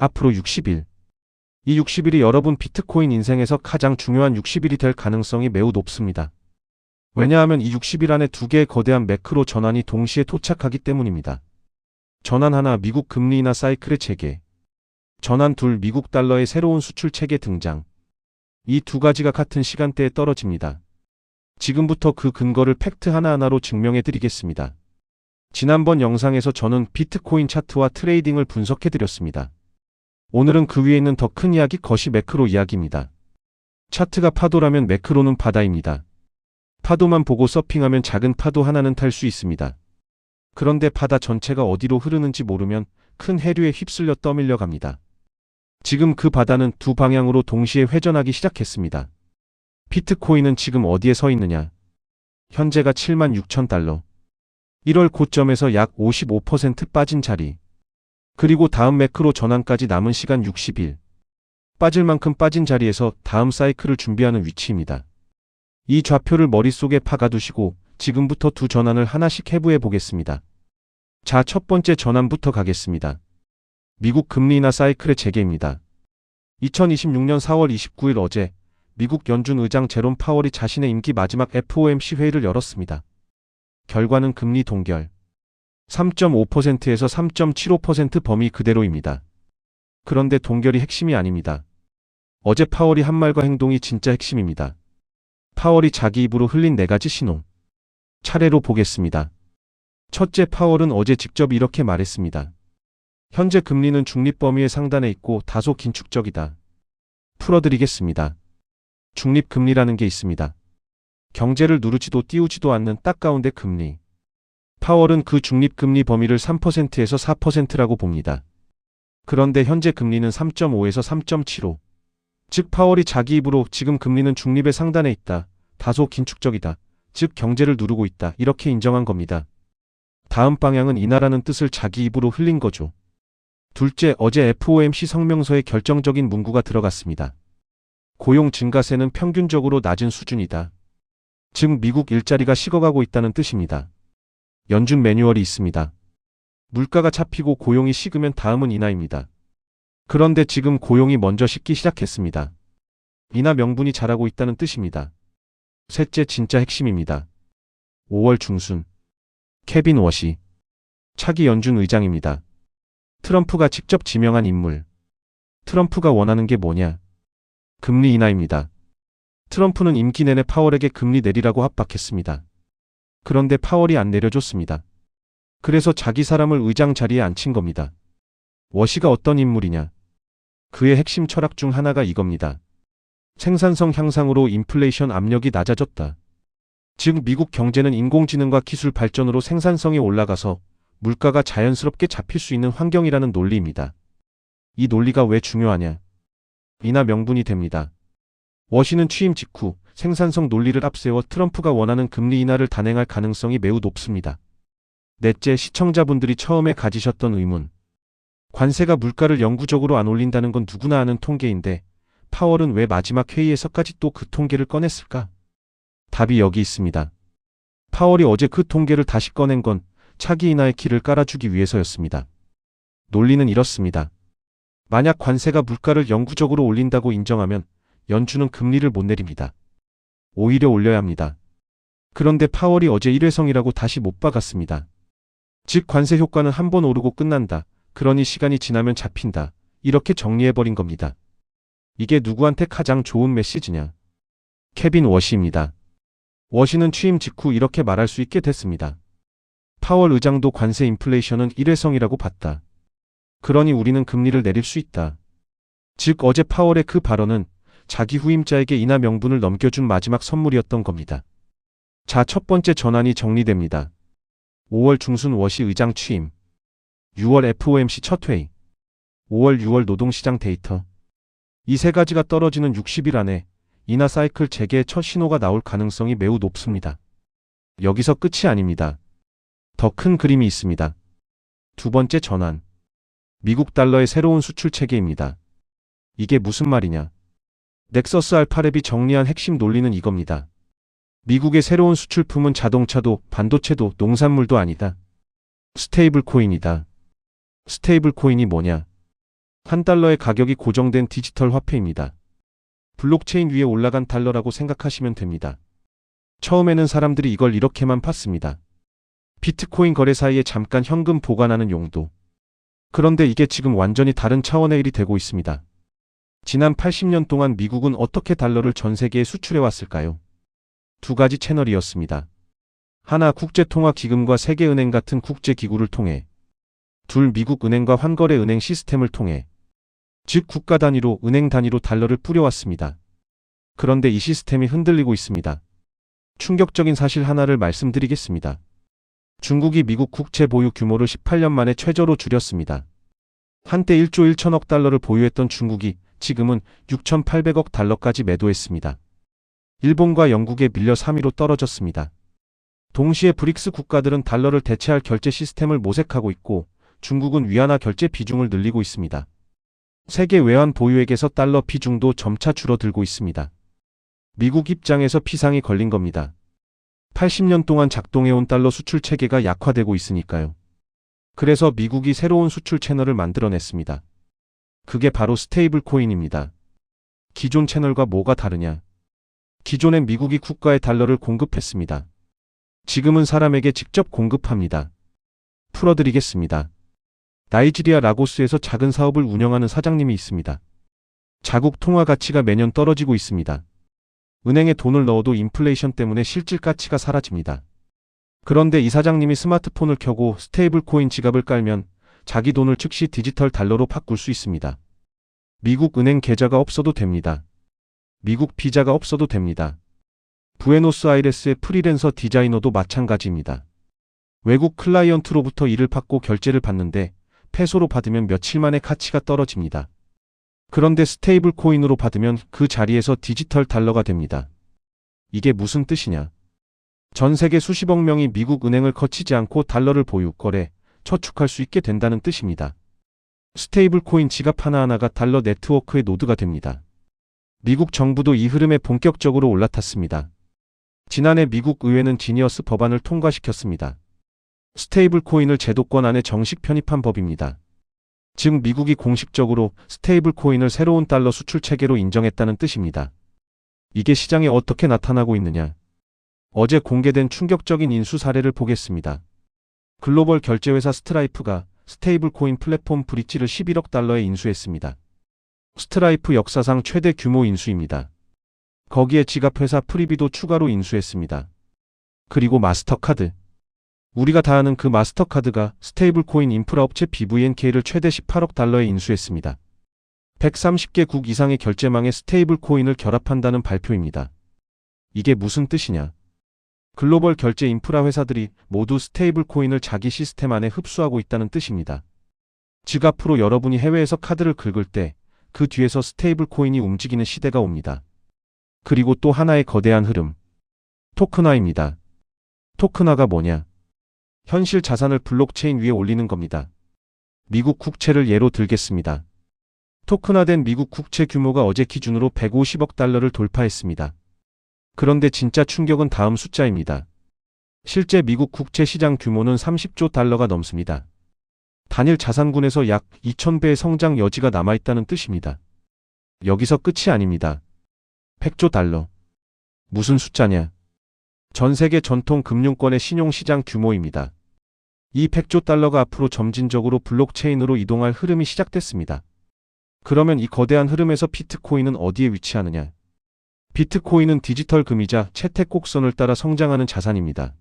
앞으로 60일. 이 60일이 여러분 비트코인 인생에서 가장 중요한 60일이 될 가능성이 매우 높습니다. 왜냐하면 이 60일 안에 두 개의 거대한 매크로 전환이 동시에 도착하기 때문입니다. 전환 하나, 미국 금리 인하 사이클의 재개. 전환 둘, 미국 달러의 새로운 수출 체계 등장. 이 두 가지가 같은 시간대에 떨어집니다. 지금부터 그 근거를 팩트 하나하나로 증명해 드리겠습니다. 지난번 영상에서 저는 비트코인 차트와 트레이딩을 분석해 드렸습니다. 오늘은 그 위에 있는 더 큰 이야기, 거시 매크로 이야기입니다. 차트가 파도라면 매크로는 바다입니다. 파도만 보고 서핑하면 작은 파도 하나는 탈 수 있습니다. 그런데 바다 전체가 어디로 흐르는지 모르면 큰 해류에 휩쓸려 떠밀려 갑니다. 지금 그 바다는 두 방향으로 동시에 회전하기 시작했습니다. 비트코인은 지금 어디에 서 있느냐? 현재가 76,000달러. 1월 고점에서 약 55% 빠진 자리. 그리고 다음 매크로 전환까지 남은 시간 60일. 빠질 만큼 빠진 자리에서 다음 사이클을 준비하는 위치입니다. 이 좌표를 머릿속에 박아두시고 지금부터 두 전환을 하나씩 해부해 보겠습니다. 자, 첫 번째 전환부터 가겠습니다. 미국 금리 인하 사이클의 재개입니다. 2026년 4월 29일 어제 미국 연준 의장 제롬 파월이 자신의 임기 마지막 FOMC 회의를 열었습니다. 결과는 금리 동결. 3.5%에서 3.75% 범위 그대로입니다. 그런데 동결이 핵심이 아닙니다. 어제 파월이 한 말과 행동이 진짜 핵심입니다. 파월이 자기 입으로 흘린 네 가지 신호. 차례로 보겠습니다. 첫째, 파월은 어제 직접 이렇게 말했습니다. 현재 금리는 중립 범위의 상단에 있고 다소 긴축적이다. 풀어드리겠습니다. 중립 금리라는 게 있습니다. 경제를 누르지도 띄우지도 않는 딱 가운데 금리. 파월은 그 중립 금리 범위를 3%에서 4%라고 봅니다. 그런데 현재 금리는 3.5에서 3.75. 즉 파월이 자기 입으로 지금 금리는 중립의 상단에 있다. 다소 긴축적이다. 즉 경제를 누르고 있다. 이렇게 인정한 겁니다. 다음 방향은 인하라는 뜻을 자기 입으로 흘린 거죠. 둘째, 어제 FOMC 성명서에 결정적인 문구가 들어갔습니다. 고용 증가세는 평균적으로 낮은 수준이다. 즉 미국 일자리가 식어가고 있다는 뜻입니다. 연준 매뉴얼이 있습니다. 물가가 잡히고 고용이 식으면 다음은 인하입니다. 그런데 지금 고용이 먼저 식기 시작했습니다. 인하 명분이 자라고 있다는 뜻입니다. 셋째, 진짜 핵심입니다. 5월 중순. 케빈 워시. 차기 연준 의장입니다. 트럼프가 직접 지명한 인물. 트럼프가 원하는 게 뭐냐? 금리 인하입니다. 트럼프는 임기 내내 파월에게 금리 내리라고 압박했습니다. 그런데 파월이 안 내려줬습니다. 그래서 자기 사람을 의장 자리에 앉힌 겁니다. 워시가 어떤 인물이냐? 그의 핵심 철학 중 하나가 이겁니다. 생산성 향상으로 인플레이션 압력이 낮아졌다. 즉 미국 경제는 인공지능과 기술 발전으로 생산성이 올라가서 물가가 자연스럽게 잡힐 수 있는 환경이라는 논리입니다. 이 논리가 왜 중요하냐? 인하 명분이 됩니다. 워시는 취임 직후 생산성 논리를 앞세워 트럼프가 원하는 금리 인하를 단행할 가능성이 매우 높습니다. 넷째, 시청자분들이 처음에 가지셨던 의문. 관세가 물가를 영구적으로 안 올린다는 건 누구나 아는 통계인데 파월은 왜 마지막 회의에서까지 또 그 통계를 꺼냈을까? 답이 여기 있습니다. 파월이 어제 그 통계를 다시 꺼낸 건 차기 인하의 길을 깔아주기 위해서였습니다. 논리는 이렇습니다. 만약 관세가 물가를 영구적으로 올린다고 인정하면 연준은 금리를 못 내립니다. 오히려 올려야 합니다. 그런데 파월이 어제 일회성이라고 다시 못 박았습니다. 즉 관세 효과는 한 번 오르고 끝난다. 그러니 시간이 지나면 잡힌다. 이렇게 정리해버린 겁니다. 이게 누구한테 가장 좋은 메시지냐? 케빈 워시입니다. 워시는 취임 직후 이렇게 말할 수 있게 됐습니다. 파월 의장도 관세 인플레이션은 일회성이라고 봤다. 그러니 우리는 금리를 내릴 수 있다. 즉 어제 파월의 그 발언은 자기 후임자에게 인하 명분을 넘겨준 마지막 선물이었던 겁니다. 자, 첫 번째 전환이 정리됩니다. 5월 중순 워시 의장 취임. 6월 FOMC 첫 회의. 5월 6월 노동시장 데이터. 이 세 가지가 떨어지는 60일 안에 인하 사이클 재개의 첫 신호가 나올 가능성이 매우 높습니다. 여기서 끝이 아닙니다. 더 큰 그림이 있습니다. 두 번째 전환. 미국 달러의 새로운 수출 체계입니다. 이게 무슨 말이냐? 넥서스 알파랩이 정리한 핵심 논리는 이겁니다. 미국의 새로운 수출품은 자동차도 반도체도 농산물도 아니다. 스테이블 코인이다. 스테이블 코인이 뭐냐? 한 달러의 가격이 고정된 디지털 화폐입니다. 블록체인 위에 올라간 달러라고 생각하시면 됩니다. 처음에는 사람들이 이걸 이렇게만 팠습니다. 비트코인 거래 사이에 잠깐 현금 보관하는 용도. 그런데 이게 지금 완전히 다른 차원의 일이 되고 있습니다. 지난 80년 동안 미국은 어떻게 달러를 전 세계에 수출해 왔을까요? 두 가지 채널이었습니다. 하나, 국제통화기금과 세계은행 같은 국제기구를 통해. 둘, 미국 은행과 환거래 은행 시스템을 통해. 즉 국가 단위로, 은행 단위로 달러를 뿌려왔습니다. 그런데 이 시스템이 흔들리고 있습니다. 충격적인 사실 하나를 말씀드리겠습니다. 중국이 미국 국채 보유 규모를 18년 만에 최저로 줄였습니다. 한때 1조 1천억 달러를 보유했던 중국이 지금은 6,800억 달러까지 매도했습니다. 일본과 영국에 밀려 3위로 떨어졌습니다. 동시에 브릭스 국가들은 달러를 대체할 결제 시스템을 모색하고 있고 중국은 위안화 결제 비중을 늘리고 있습니다. 세계 외환 보유액에서 달러 비중도 점차 줄어들고 있습니다. 미국 입장에서 피상이 걸린 겁니다. 80년 동안 작동해온 달러 수출 체계가 약화되고 있으니까요. 그래서 미국이 새로운 수출 채널을 만들어냈습니다. 그게 바로 스테이블 코인입니다. 기존 채널과 뭐가 다르냐? 기존엔 미국이 국가에 달러를 공급했습니다. 지금은 사람에게 직접 공급합니다. 풀어드리겠습니다. 나이지리아 라고스에서 작은 사업을 운영하는 사장님이 있습니다. 자국 통화 가치가 매년 떨어지고 있습니다. 은행에 돈을 넣어도 인플레이션 때문에 실질 가치가 사라집니다. 그런데 이 사장님이 스마트폰을 켜고 스테이블 코인 지갑을 깔면 자기 돈을 즉시 디지털 달러로 바꿀 수 있습니다. 미국 은행 계좌가 없어도 됩니다. 미국 비자가 없어도 됩니다. 부에노스아이레스의 프리랜서 디자이너도 마찬가지입니다. 외국 클라이언트로부터 일을 받고 결제를 받는데 페소로 받으면 며칠 만에 가치가 떨어집니다. 그런데 스테이블 코인으로 받으면 그 자리에서 디지털 달러가 됩니다. 이게 무슨 뜻이냐? 전 세계 수십억 명이 미국 은행을 거치지 않고 달러를 보유, 거래, 저축할 수 있게 된다는 뜻입니다. 스테이블 코인 지갑 하나하나가 달러 네트워크의 노드가 됩니다. 미국 정부도 이 흐름에 본격적으로 올라탔습니다. 지난해 미국 의회는 지니어스 법안을 통과시켰습니다. 스테이블 코인을 제도권 안에 정식 편입한 법입니다. 즉 미국이 공식적으로 스테이블 코인을 새로운 달러 수출 체계로 인정했다는 뜻입니다. 이게 시장에 어떻게 나타나고 있느냐? 어제 공개된 충격적인 인수 사례를 보겠습니다. 글로벌 결제회사 스트라이프가 스테이블 코인 플랫폼 브릿지를 11억 달러에 인수했습니다. 스트라이프 역사상 최대 규모 인수입니다. 거기에 지갑회사 프리비도 추가로 인수했습니다. 그리고 마스터카드. 우리가 다 아는 그 마스터카드가 스테이블 코인 인프라 업체 BVNK를 최대 18억 달러에 인수했습니다. 130개국 이상의 결제망에 스테이블 코인을 결합한다는 발표입니다. 이게 무슨 뜻이냐? 글로벌 결제 인프라 회사들이 모두 스테이블 코인을 자기 시스템 안에 흡수하고 있다는 뜻입니다. 즉 앞으로 여러분이 해외에서 카드를 긁을 때 그 뒤에서 스테이블 코인이 움직이는 시대가 옵니다. 그리고 또 하나의 거대한 흐름. 토큰화입니다. 토큰화가 뭐냐? 현실 자산을 블록체인 위에 올리는 겁니다. 미국 국채를 예로 들겠습니다. 토큰화된 미국 국채 규모가 어제 기준으로 150억 달러를 돌파했습니다. 그런데 진짜 충격은 다음 숫자입니다. 실제 미국 국채 시장 규모는 30조 달러가 넘습니다. 단일 자산군에서 약 2,000배의 성장 여지가 남아있다는 뜻입니다. 여기서 끝이 아닙니다. 100조 달러. 무슨 숫자냐? 전 세계 전통 금융권의 신용시장 규모입니다. 이 100조 달러가 앞으로 점진적으로 블록체인으로 이동할 흐름이 시작됐습니다. 그러면 이 거대한 흐름에서 비트코인은 어디에 위치하느냐? 비트코인은 디지털 금이자 채택 곡선을 따라 성장하는 자산입니다.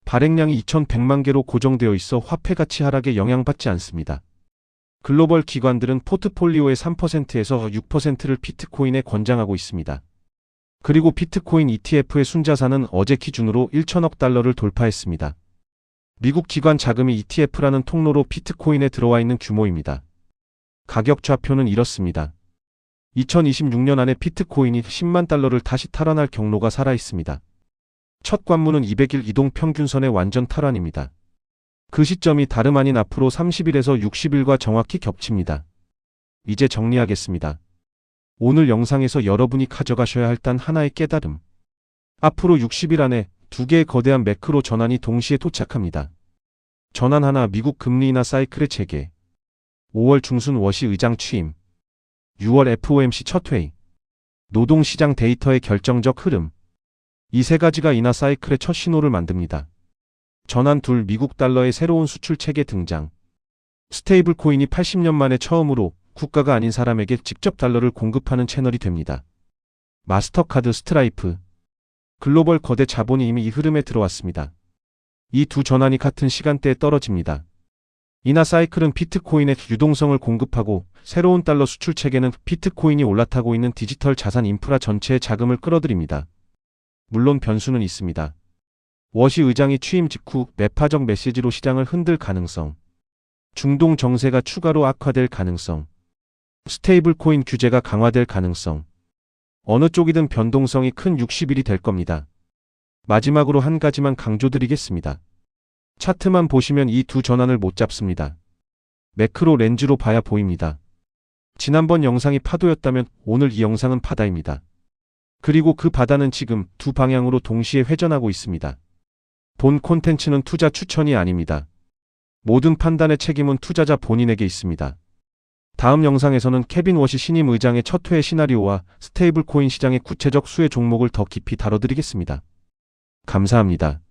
발행량이 2,100만 개로 고정되어 있어 화폐 가치 하락에 영향받지 않습니다. 글로벌 기관들은 포트폴리오의 3%에서 6%를 비트코인에 권장하고 있습니다. 그리고 비트코인 ETF의 순자산은 어제 기준으로 1천억 달러를 돌파했습니다. 미국 기관 자금이 ETF라는 통로로 비트코인에 들어와 있는 규모입니다. 가격 좌표는 이렇습니다. 2026년 안에 비트코인이 10만 달러를 다시 탈환할 경로가 살아있습니다. 첫 관문은 200일 이동 평균선의 완전 탈환입니다. 그 시점이 다름 아닌 앞으로 30일에서 60일과 정확히 겹칩니다. 이제 정리하겠습니다. 오늘 영상에서 여러분이 가져가셔야 할 단 하나의 깨달음. 앞으로 60일 안에 두 개의 거대한 매크로 전환이 동시에 도착합니다. 전환 하나, 미국 금리 인하 사이클의 재개. 5월 중순 워시 의장 취임. 6월 FOMC 첫 회의. 노동시장 데이터의 결정적 흐름. 이 세 가지가 인하 사이클의 첫 신호를 만듭니다. 전환 둘 미국 달러의 새로운 수출 체계 등장. 스테이블 코인이 80년 만에 처음으로 국가가 아닌 사람에게 직접 달러를 공급하는 채널이 됩니다. 마스터카드, 스트라이프. 글로벌 거대 자본이 이미 이 흐름에 들어왔습니다. 이 두 전환이 같은 시간대에 떨어집니다. 인하 사이클은 비트코인의 유동성을 공급하고 새로운 달러 수출 체계는 비트코인이 올라타고 있는 디지털 자산 인프라 전체의 자금을 끌어들입니다. 물론 변수는 있습니다. 워시 의장이 취임 직후 매파적 메시지로 시장을 흔들 가능성. 중동 정세가 추가로 악화될 가능성. 스테이블 코인 규제가 강화될 가능성. 어느 쪽이든 변동성이 큰 60일이 될 겁니다. 마지막으로 한 가지만 강조드리겠습니다. 차트만 보시면 이 두 전환을 못 잡습니다. 매크로 렌즈로 봐야 보입니다. 지난번 영상이 파도였다면 오늘 이 영상은 바다입니다. 그리고 그 바다는 지금 두 방향으로 동시에 회전하고 있습니다. 본 콘텐츠는 투자 추천이 아닙니다. 모든 판단의 책임은 투자자 본인에게 있습니다. 다음 영상에서는 케빈 워시 신임 의장의 첫 회의 시나리오와 스테이블 코인 시장의 구체적 수혜 종목을 더 깊이 다뤄드리겠습니다. 감사합니다.